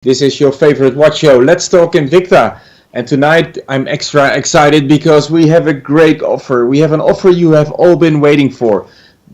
This is your favorite watch show, Let's Talk Invicta. And tonight I'm extra excited because we have a great offer. We have an offer you have all been waiting for.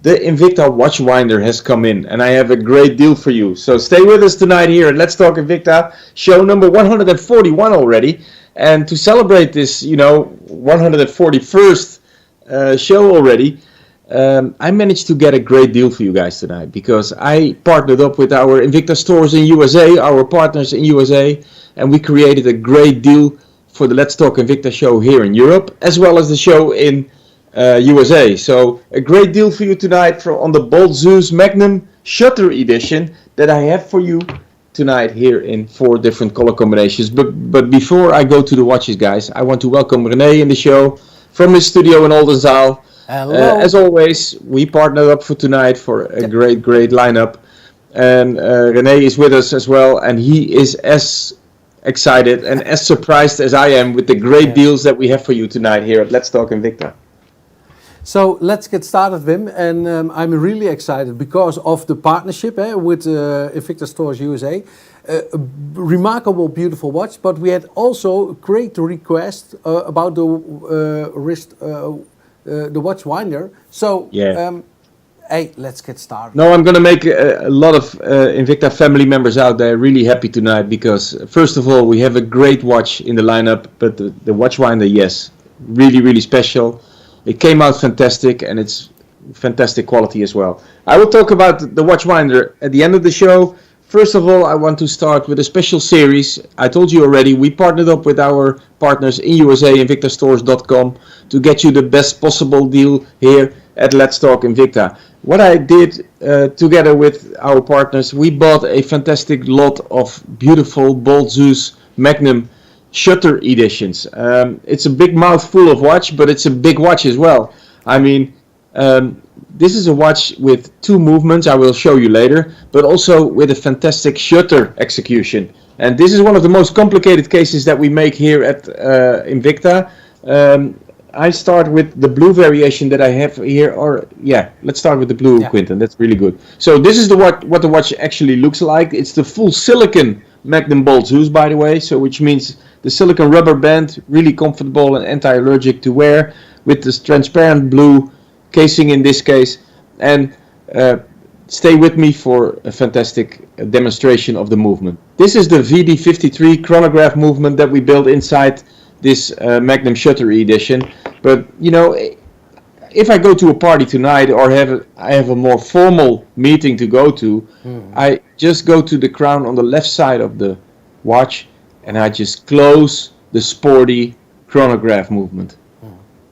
The Invicta watch winder has come in and I have a great deal for you. So stay with us tonight here at Let's Talk Invicta, show number 141 already. And to celebrate this, 141st show already, I managed to get a great deal for you guys tonight because I partnered up with our Invicta stores in USA, our partners in USA, and we created a great deal for the Let's Talk Invicta show here in Europe, as well as the show in USA. So a great deal for you tonight on the Bolt Zeus Magnum Shutter Edition that I have for you tonight here in 4 different color combinations. But before I go to the watches, guys, I want to welcome René in the show from his studio in Oldenzaal. As always, we partnered up for tonight for a great lineup. And René is with us as well, and he is as excited and as surprised as I am with the great deals that we have for you tonight here at Let's Talk Invicta. So let's get started, Wim, and I'm really excited because of the partnership with Invicta Stores USA. A remarkable, beautiful watch, but we had also great request about the wrist. The watch winder. So, hey, let's get started. No, I'm going to make a lot of Invicta family members out there really happy tonight because, first of all, we have a great watch in the lineup, but the watch winder, yes, really special. It came out fantastic and it's fantastic quality as well. I will talk about the watch winder at the end of the show. First of all, I want to start with a special series. I told you already, we partnered up with our partners in USA, invictastores.com, to get you the best possible deal here at Let's Talk Invicta. What I did together with our partners, we bought a fantastic lot of beautiful Bolt Zeus Magnum Shutter editions. It's a big mouthful of watch, but it's a big watch as well. I mean, this is a watch with 2 movements, I will show you later, but also with a fantastic shutter execution. And this is one of the most complicated cases that we make here at Invicta. I start with the blue variation that I have here, let's start with the blue, Quinten, that's really good. So this is what the watch actually looks like. It's the full silicon Magnum Bolt Zeus, by the way, so which means the silicon rubber band, really comfortable and anti-allergic to wear, with this transparent blue casing in this case, and stay with me for a fantastic demonstration of the movement. This is the VD53 chronograph movement that we built inside this Magnum Shutter edition. But if I go to a party tonight or I have a more formal meeting to go to, I just go to the crown on the left side of the watch and I just close the sporty chronograph movement.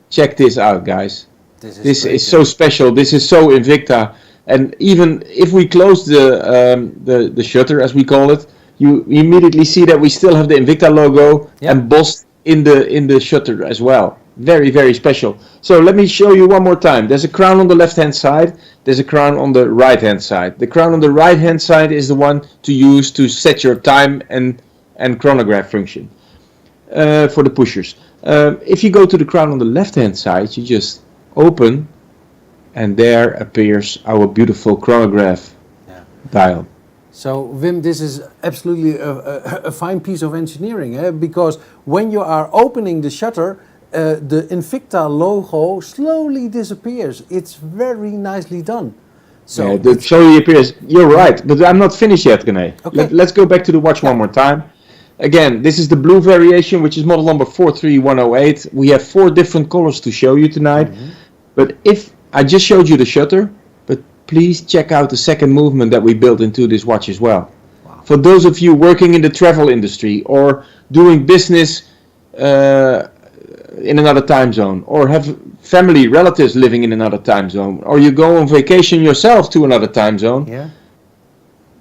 Check this out, guys. This is so special. This is so Invicta. And even if we close the shutter, as we call it, you immediately see that we still have the Invicta logo embossed in the shutter as well. Very special. So let me show you one more time. There's a crown on the left hand side. There's a crown on the right hand side. The crown on the right hand side is the one to use to set your time and chronograph function for the pushers. If you go to the crown on the left hand side, you just open and there appears our beautiful chronograph dial. So Wim, this is absolutely a fine piece of engineering, because when you are opening the shutter, the Invicta logo slowly disappears. It's very nicely done. So the slowly appears. You're right, but I'm not finished yet, René. Okay. Let's go back to the watch one more time. Again, this is the blue variation, which is model number 43108. We have 4 different colors to show you tonight. But if I just showed you the shutter, but please check out the second movement that we built into this watch as well. Wow. For those of you working in the travel industry or doing business in another time zone, or have family relatives living in another time zone, or you go on vacation yourself to another time zone,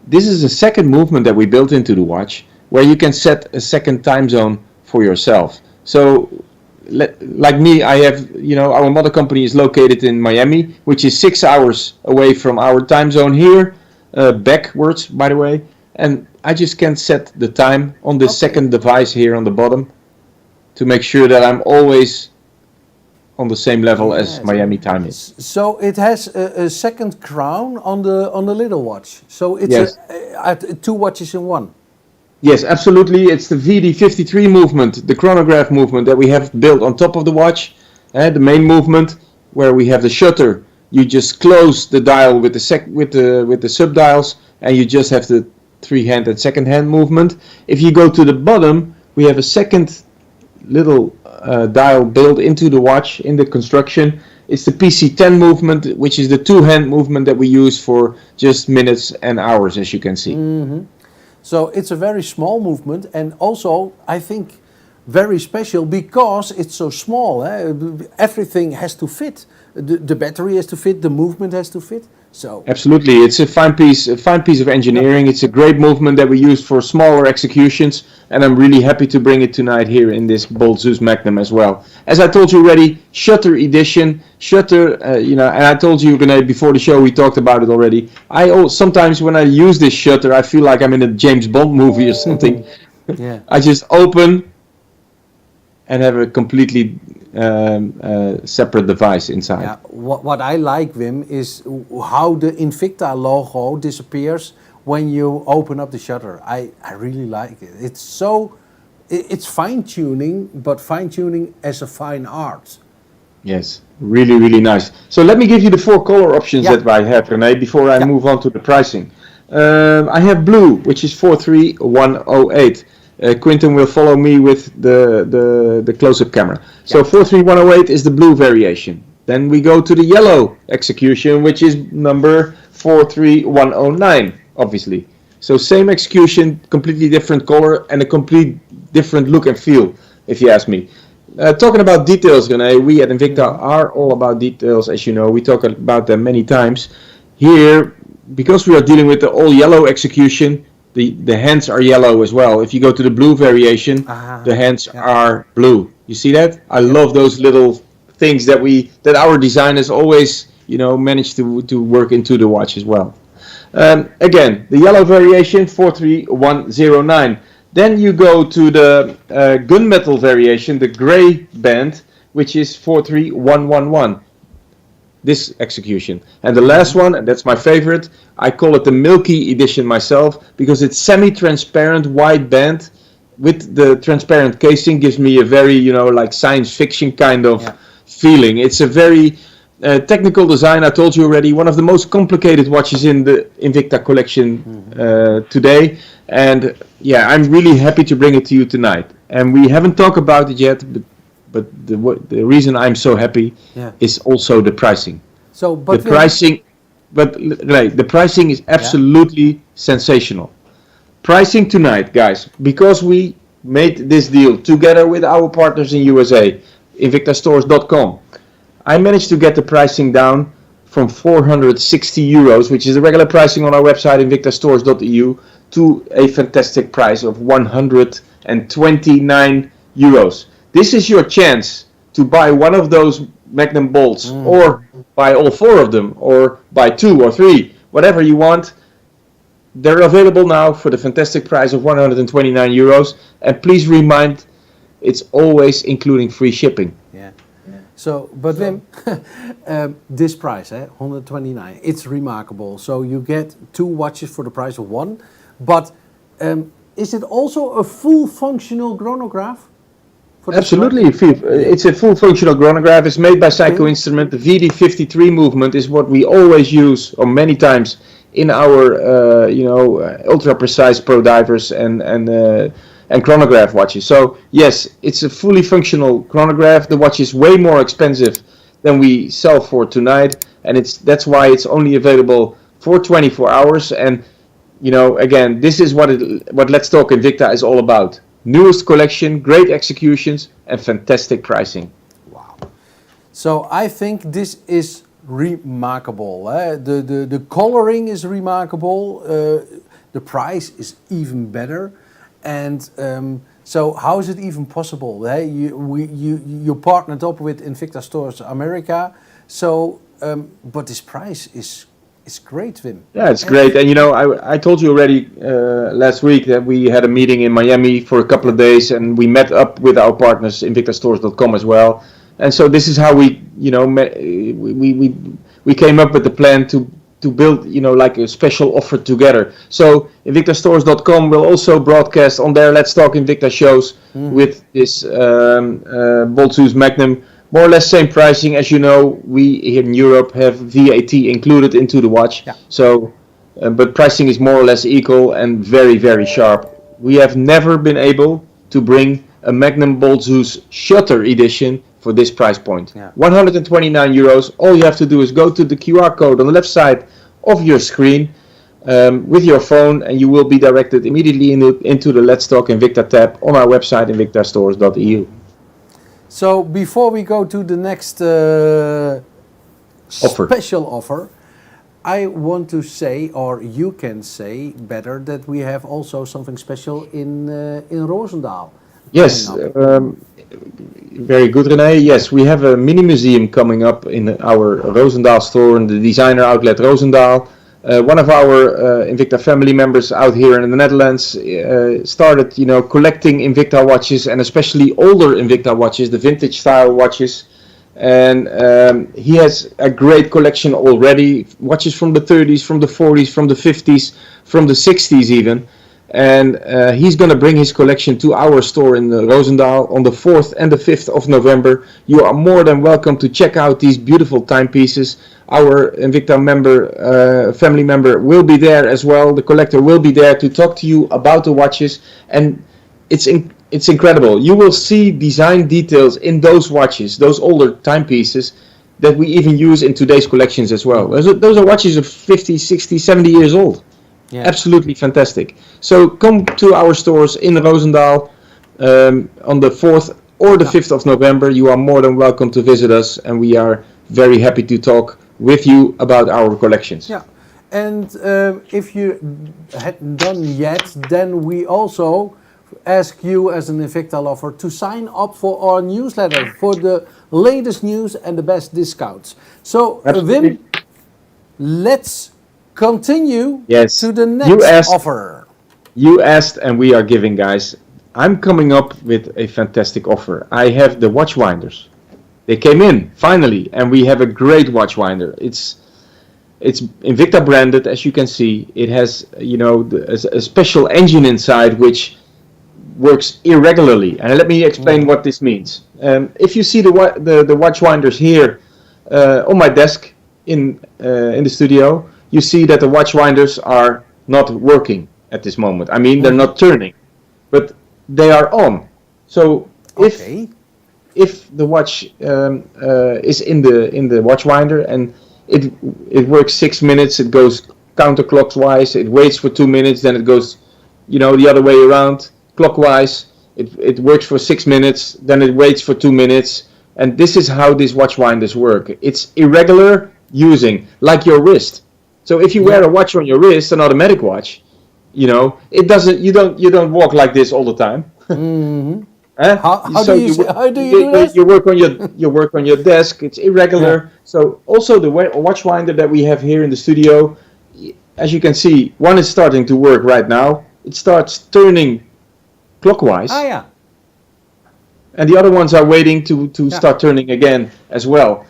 this is a second movement that we built into the watch where you can set a second time zone for yourself. So like me, I have, our mother company is located in Miami, which is 6 hours away from our time zone here, backwards, by the way. And I just can set the time on this second device here on the bottom to make sure that I'm always on the same level as Miami time is. So it has a second crown on the little watch. So it's 2 watches in one. Yes, absolutely. It's the VD53 movement, the chronograph movement that we have built on top of the watch. The main movement where we have the shutter. You just close the dial with the sub dials, and you just have the three hand and second hand movement. If you go to the bottom, we have a second little dial built into the watch in the construction. It's the PC10 movement, which is the two hand movement that we use for just minutes and hours, as you can see. So it's a very small movement, and also I think very special because it's so small. Everything has to fit. The battery has to fit. The movement has to fit. So absolutely, it's a fine piece of engineering. It's a great movement that we use for smaller executions, and I'm really happy to bring it tonight here in this Bolt Zeus Magnum as well. As I told you already, shutter edition, shutter. And I told you before the show, we talked about it already. Sometimes when I use this shutter, I feel like I'm in a James Bond movie or something. Yeah. I just open and have a completely separate device inside. Yeah. What I like, Wim, is how the Invicta logo disappears when you open up the shutter. I really like it. It's fine tuning, but fine tuning as a fine art. Yes, really, really nice. So let me give you the four color options that I have, René, before I move on to the pricing. I have blue, which is 43108. Quinten will follow me with the close-up camera. So 43108 is the blue variation. Then we go to the yellow execution, which is number 43109, obviously. So same execution, completely different color, and a complete different look and feel, if you ask me. Talking about details, René, we at Invicta are all about details, as you know. We talk about them many times. Here, because we are dealing with the all yellow execution, the hands are yellow as well. If you go to the blue variation, the hands are blue. You see that? I love those little things that our designers always, manage to work into the watch as well. Again, the yellow variation, 43109. Then you go to the gunmetal variation, the gray band, which is 43111. This execution. And the last one, and that's my favorite, I call it the Milky Edition myself, because it's semi-transparent white band with the transparent casing. Gives me a very, like science fiction kind of feeling. It's a very technical design. I told you already, one of the most complicated watches in the Invicta collection today. And yeah, I'm really happy to bring it to you tonight. And we haven't talked about it yet, but the reason I'm so happy is also the pricing. So, the pricing is absolutely sensational. Pricing tonight, guys, because we made this deal together with our partners in USA, invictastores.com. I managed to get the pricing down from 460 euros, which is the regular pricing on our website, invictastores.eu, to a fantastic price of 129 euros. This is your chance to buy one of those Magnum bolts, or buy all four of them, or buy two or three, whatever you want. They're available now for the fantastic price of 129 euros. And please remind, it's always including free shipping. So, but Wim, this price, 129, it's remarkable. So you get two watches for the price of one. But is it also a full functional chronograph? Absolutely, it's a full functional chronograph. It's made by Seiko Instrument. The VD53 movement is what we always use, or many times, in our ultra precise pro divers and chronograph watches. So yes, it's a fully functional chronograph. The watch is way more expensive than we sell for tonight, and that's why it's only available for 24 hours. And again, this is what Let's Talk Invicta is all about. Newest collection, great executions, and fantastic pricing. Wow. So I think this is remarkable. The coloring is remarkable. The price is even better. And so how is it even possible? You partnered up with Invicta Stores America. So, but this price is great, Wim. Yeah, it's great. And I told you already last week that we had a meeting in Miami for a couple of days, and we met up with our partners, invictastores.com as well. And so this is how we came up with the plan to to build, like a special offer together. So InvictaStores.com will also broadcast on their Let's Talk Invicta shows with this Bolt Zeus Magnum. More or less same pricing. As you know, we here in Europe have VAT included into the watch. Yeah. So, but pricing is more or less equal and very, very sharp. We have never been able to bring a Magnum Bolt Zeus Shutter edition for this price point. Yeah. 129 euros. All you have to do is go to the QR code on the left side of your screen with your phone, and you will be directed immediately into the Let's Talk Invicta tab on our website, invictastores.eu. So before we go to the next special offer, I want to say, or you can say better, that we have also something special in Roosendaal. Yes, very good, René. Yes, we have a mini museum coming up in our Roosendaal store in the designer outlet Roosendaal. One of our Invicta family members out here in the Netherlands started, collecting Invicta watches, and especially older Invicta watches, the vintage style watches. And he has a great collection already, watches from the 30s, from the 40s, from the 50s, from the 60s even. And he's going to bring his collection to our store in Roosendaal on the 4th and the 5th of November. You are more than welcome to check out these beautiful timepieces. Our Invicta family member will be there as well. The collector will be there to talk to you about the watches. And it's incredible. You will see design details in those watches, those older timepieces, that we even use in today's collections as well. Those are watches of 50, 60, 70 years old. Yeah. Absolutely fantastic. So come to our stores in Roosendaal on the 4th or the 5th of November. You are more than welcome to visit us, and we are very happy to talk with you about our collections. Yeah, and if you hadn't done yet, then we also ask you as an Invicta lover to sign up for our newsletter for the latest news and the best discounts. So Wim, let's continue to the next offer. You asked, and we are giving, guys. I'm coming up with a fantastic offer. I have the watch winders. They came in finally, and we have a great watch winder. It's Invicta branded, as you can see. It has a special engine inside which works irregularly, and let me explain what this means. If you see the watch winders here on my desk in the studio, you see that the watch winders are not working at this moment. I mean, they're not turning, but they are on. So if the watch is in the watch winder and it works 6 minutes, it goes counterclockwise. It waits for 2 minutes, then it goes, the other way around clockwise. It works for 6 minutes, then it waits for 2 minutes, and this is how these watch winders work. It's irregular using, like your wrist. So if you wear a watch on your wrist, an automatic watch, it doesn't. You don't walk like this all the time. Mm-hmm. How do you do this? You work on your desk. It's irregular. Yeah. So also the watch winder that we have here in the studio, as you can see, one is starting to work right now. It starts turning clockwise. And the other ones are waiting to start turning again as well.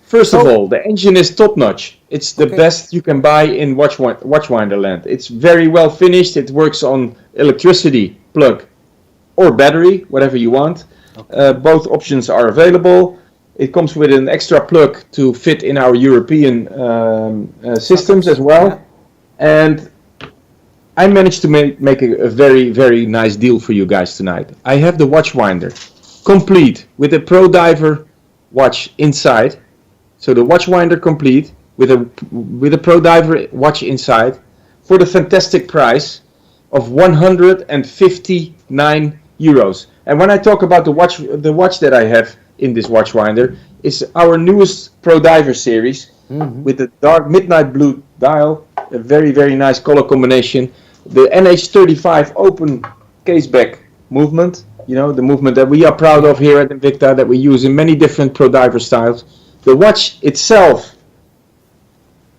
First of all, the engine is top notch. It's the best you can buy in watchwinder land. It's very well finished. It works on electricity plug or battery, whatever you want. Both options are available. It comes with an extra plug to fit in our European systems as well. And I managed to make a very, very nice deal for you guys tonight. I have the watchwinder complete with a Pro Diver watch inside. So the watchwinder complete with a Pro Diver watch inside for the fantastic price of 159 euros. And when I talk about the watch that I have in this watchwinder is our newest Pro Diver series with the dark midnight blue dial, a very, very nice color combination. The NH35 open caseback movement, the movement that we are proud of here at Invicta, that we use in many different Pro Diver styles. The watch itself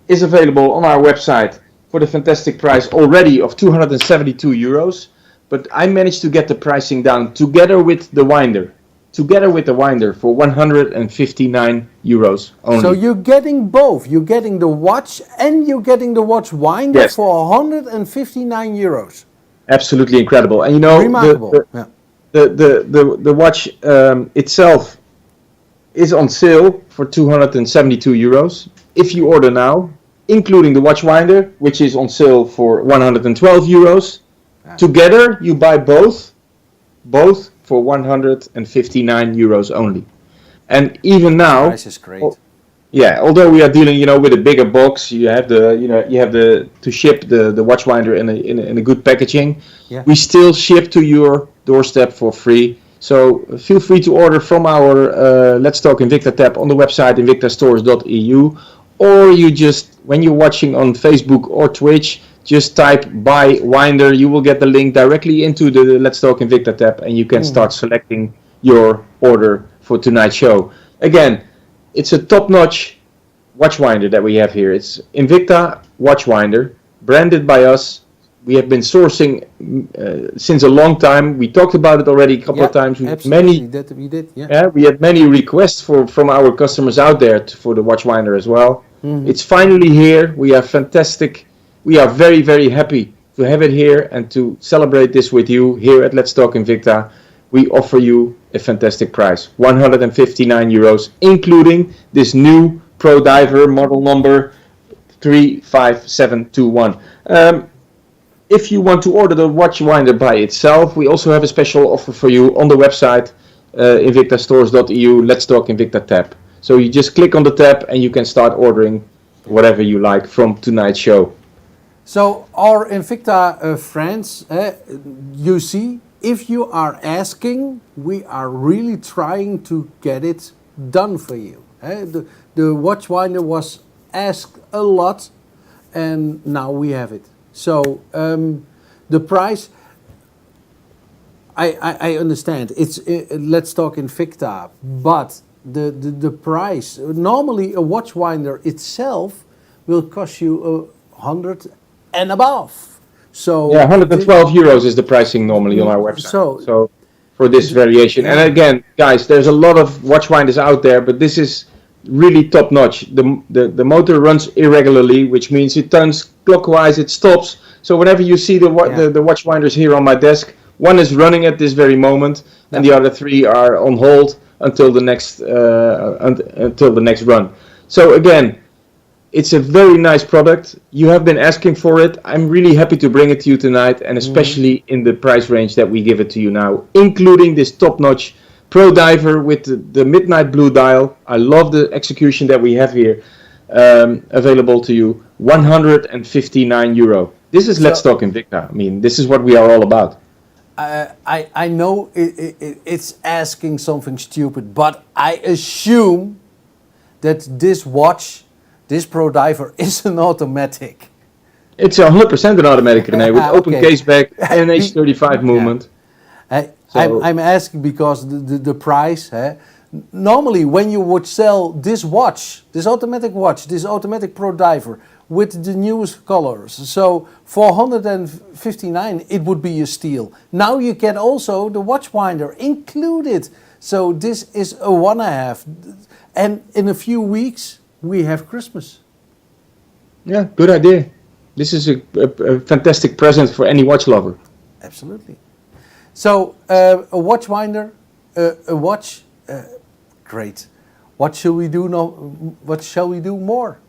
is available on our website for the fantastic price already of 272 euros. But I managed to get the pricing down together with the winder. together with the winder for 159 euros only. So you're getting both. You're getting the watch and you're getting the watch winder Yes, for 159 euros. absolutely incredible. And you know, Remarkable. Yeah. the watch itself is on sale for 272 euros. If you order now, including the watch winder, which is on sale for 112 euros. Yeah. Together, you buy both for 159 euros only. And even now, Price is great. yeah, although we are dealing, with a bigger box, you have to ship the watch winder in a good packaging. Yeah. We still ship to your doorstep for free. So feel free to order from our Let's Talk Invicta tab on the website invictastores.eu, or you just, when you're watching on Facebook or Twitch, just type buy winder. You will get the link directly into the Let's Talk Invicta tab, and you can start selecting your order for tonight's show. Again, it's a top-notch watch winder that we have here. It's Invicta watch winder, branded by us. We have been sourcing since a long time. We talked about it already a couple of times. We had many requests from our customers out there for the watch winder as well. Mm-hmm. It's finally here. We are fantastic. We are very, very happy to have it here and to celebrate this with you here at Let's Talk Invicta. We offer you a fantastic price, 159 euros, including this new Pro Diver model number 35721. If you want to order the watch winder by itself, we also have a special offer for you on the website, invictastores.eu, Let's Talk Invicta tab. So you just click on the tab and you can start ordering whatever you like from tonight's show. So our Invicta friends, you see, if you are asking, we are really trying to get it done for you. The watch winder was asked a lot, and now we have it. So the price, I understand. It's Let's Talk Invicta, but the price, normally a watch winder itself will cost you 100 and above. So yeah, 112 euros is the pricing normally on our website. So for this variation, and again, guys, there's a lot of watch winders out there, but this is really top notch. The motor runs irregularly, which means it turns clockwise, it stops. So whenever you see the watch winders here on my desk, one is running at this very moment, and the other three are on hold until the next run. So again, it's a very nice product. You have been asking for it. I'm really happy to bring it to you tonight, and especially in the price range that we give it to you now, including this top-notch Pro Diver with the midnight blue dial. I love the execution that we have here, available to you. 159 euro. This is Let's Talk Invicta. I mean, this is what we are all about. I know it's asking something stupid, but I assume that this watch, this Pro Diver, is an automatic. It's 100% an automatic, René, with open case back and an H35 movement. I'm asking because the price. Normally, when you would sell this watch, this automatic Pro Diver with the newest colors, so for 159 it would be a steal. Now you get also the watch winder included. So this is a 1.5, and in a few weeks we have Christmas. Yeah, good idea. This is a fantastic present for any watch lover. Absolutely. So a watch winder, a watch, great. What shall we do now? What shall we do more?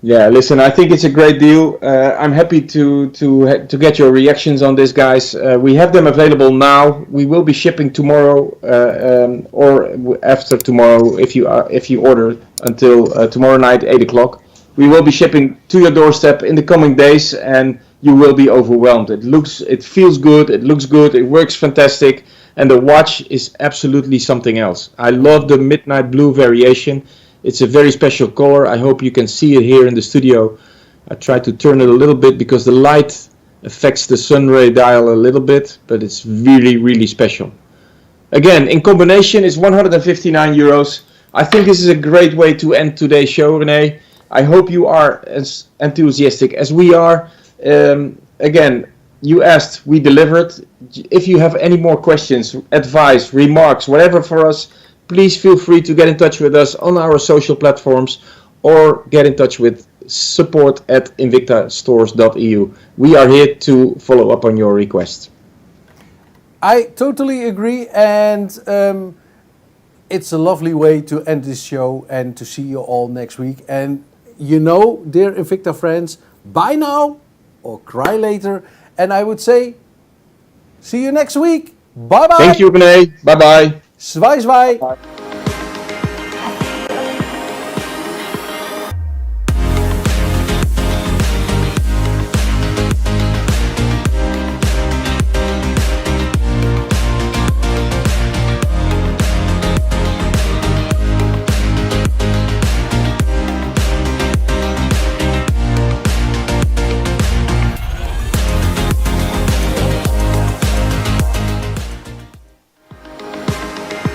Yeah, listen, I think it's a great deal. I'm happy to get your reactions on this, guys. We have them available now. We will be shipping tomorrow or after tomorrow if you order until tomorrow night 8 o'clock. We will be shipping to your doorstep in the coming days, and you will be overwhelmed. It feels good, it looks good, it works fantastic, and the watch is absolutely something else. I love the midnight blue variation. It's a very special color. I hope you can see it here in the studio. I tried to turn it a little bit because the light affects the sun ray dial a little bit, but it's really, really special. Again, in combination, it's 159 euros. I think this is a great way to end today's show, René. I hope you are as enthusiastic as we are. Again, You asked, we delivered. If you have any more questions, advice, remarks, whatever for us, please feel free to get in touch with us on our social platforms or get in touch with support@invictastores.eu. We are here to follow up on your requests. I totally agree, and it's a lovely way to end this show and to see you all next week. And you know, dear Invicta friends, bye now or cry later. And I would say, see you next week. Bye bye. Thank you, René. Bye bye. Zwaai zwaai.